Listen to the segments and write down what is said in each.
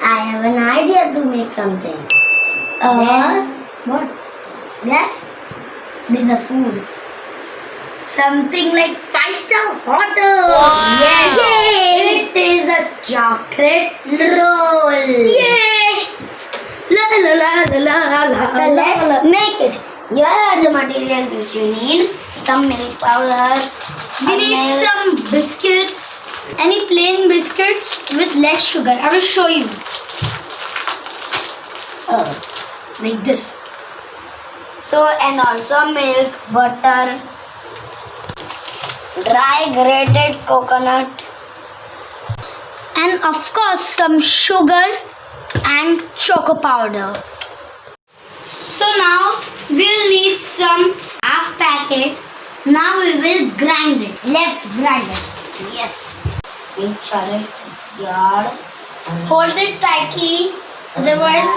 I have an idea to make something. What? Yes. This is a food. Something like 5-star hotel. Wow. Yes. Yay. It is a chocolate roll. Yay! La la la la la la. So let's make it. Here are the materials which you need. Some milk powder. We need some biscuits. Any plain biscuits with less sugar. I will show you. Like this. So, and also milk, butter, dry grated coconut, And of course some sugar and choco powder. So now we'll need some half packet. Now we will grind it. Let's grind it. yes. Make sure it's yard. Hold it tightly, otherwise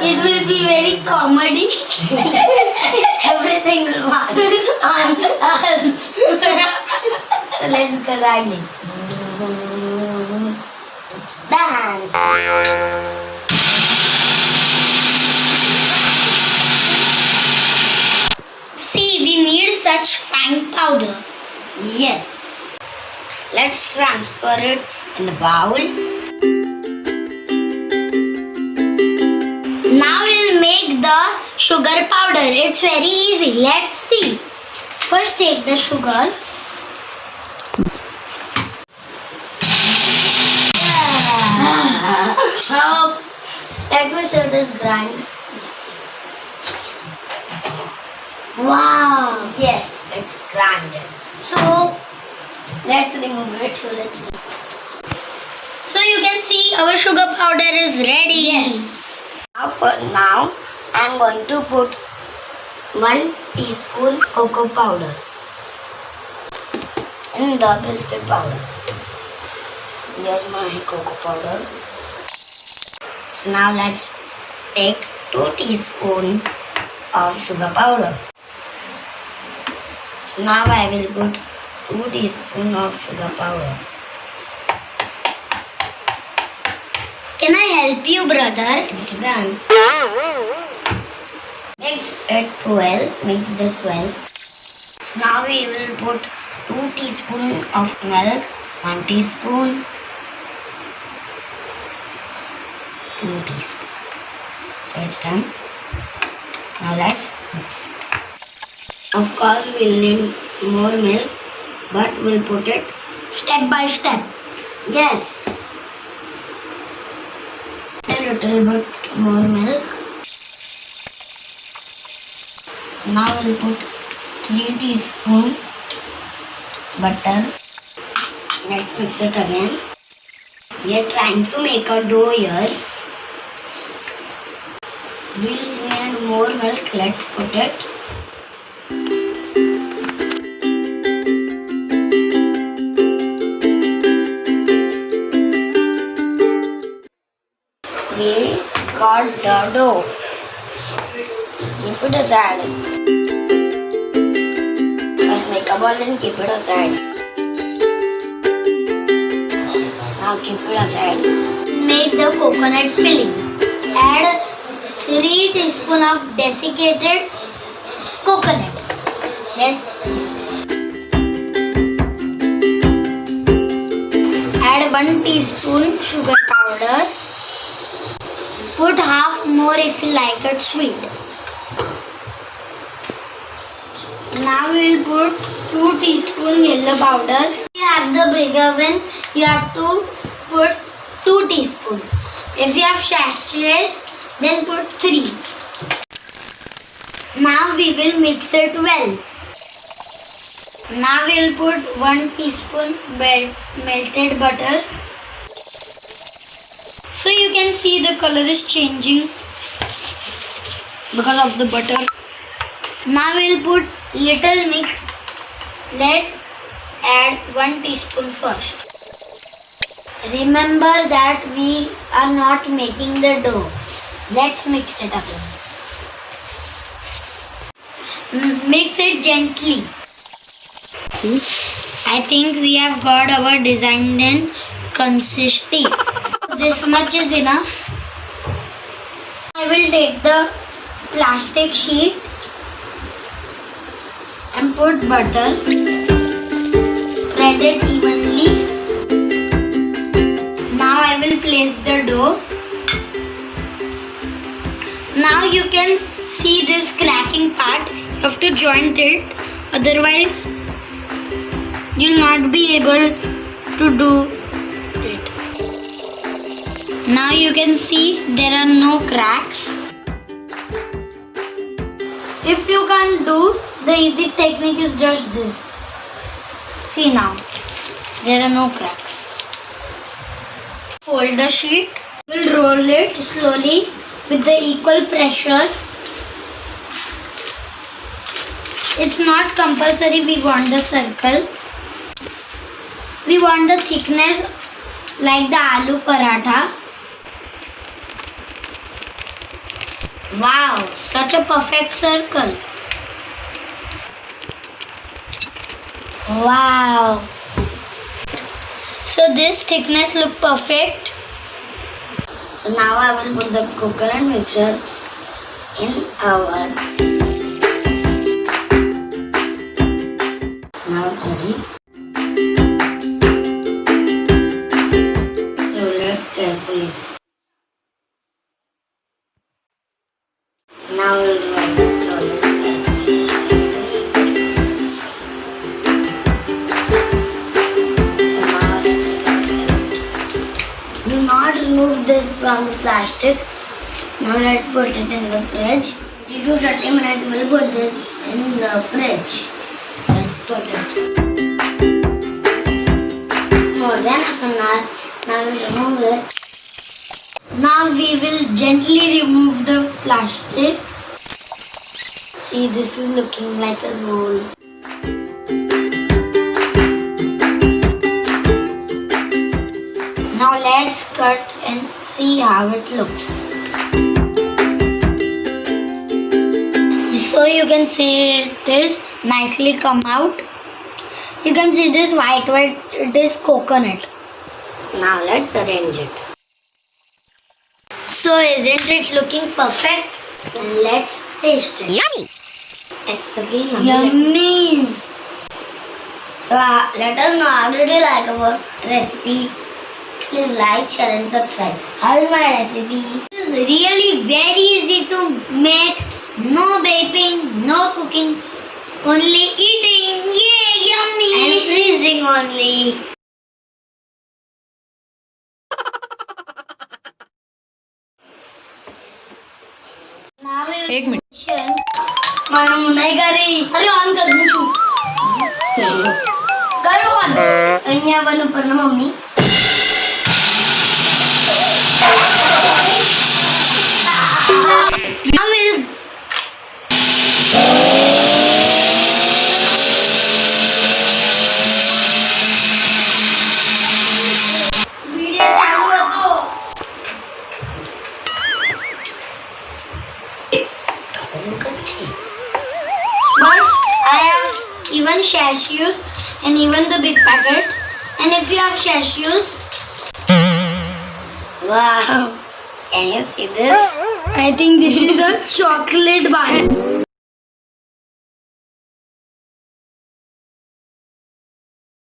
it will be very comedy. Everything will fall on us. So let's grind it. It's done. See, we need such fine powder. Yes. Let's transfer it in the bowl. Now we'll make the sugar powder. It's very easy. Let's see. First take the sugar. Let me see this grind. Wow. Yes, it's grinded. So let's remove it. So you can see our sugar powder is ready. Yes. Now I'm going to put 1 teaspoon cocoa powder in the biscuit powder. Here's my cocoa powder. So now let's take 2 teaspoons of sugar powder. So now I will put 2 teaspoons of sugar powder. Can I help you, brother? It's done. Mix it well. Mix this well. So now we will put 2 teaspoons of milk. 1 teaspoon. 2 teaspoons. So it's done. Now let's mix. Of course we'll need more milk, but we'll put it Step by step. yes. A little bit more milk. Now we'll put 3 teaspoons butter. Let's mix it again. We are trying to make a dough here. We'll need more milk. Let's put it. We got the dough. Keep it aside. First make a ball and keep it aside. Now keep it aside. Make the coconut filling. Add 3 teaspoons of desiccated coconut. Let's add 1 teaspoon sugar powder. Put half more if you like it sweet. Now we will put 2 teaspoon yellow powder. If you have the bigger one, you have to put 2 teaspoons. If you have sachets, then put 3. Now we will mix it well. Now we will put 1 teaspoon melted butter. So you can see the color is changing because of the butter. Now we'll put little mix. Let's add 1 teaspoon first. Remember that we are not making the dough. Let's mix it again. Mix it gently. I think we have got our designed and consistency. This much is enough. I will take the plastic sheet And put butter. spread it evenly. Now I will place the dough. Now you can see this cracking part. You have to joint it, otherwise you'll not be able to do it. Now you can see there are no cracks. If you can't do, the easy technique is just this. See now, there are no cracks. Fold the sheet. We'll roll it slowly with the equal pressure. It's not compulsory we want the circle. We want the thickness like the aloo paratha. Wow, such a perfect circle. Wow. So this thickness look perfect. So now I will put the coconut mixture in our. Now it's ready. Roll it carefully. Now we'll roll it carefully. Do not remove this from the plastic. Now let's put it in the fridge. 30 to 30 minutes we'll put this in the fridge. Let's put it. It's more than half an hour. Now we'll remove it. Now we will gently remove the plastic. See, this is looking like a roll. Now let's cut and see how it looks. So you can see it is nicely come out. You can see this white, it is coconut. So now let's arrange it. So isn't it looking perfect? So let's taste it. Yummy! It's looking yummy. Yummy! So let us know how did you like our recipe. Please like, share and subscribe. How is my recipe? This is really very easy to make. No baking, no cooking, only eating. Yay, yummy! And freezing only. Now we'll एक minute మనం ఉన్నాయి గారి అరే on కર મુછું કરો on અહીંયા બન ઉપર ના મમ્મી now we'll video ચાલુ હતો But I have even cashews and even the big packet. And if you have cashews, Wow. Can you see this? I think this is a chocolate bar.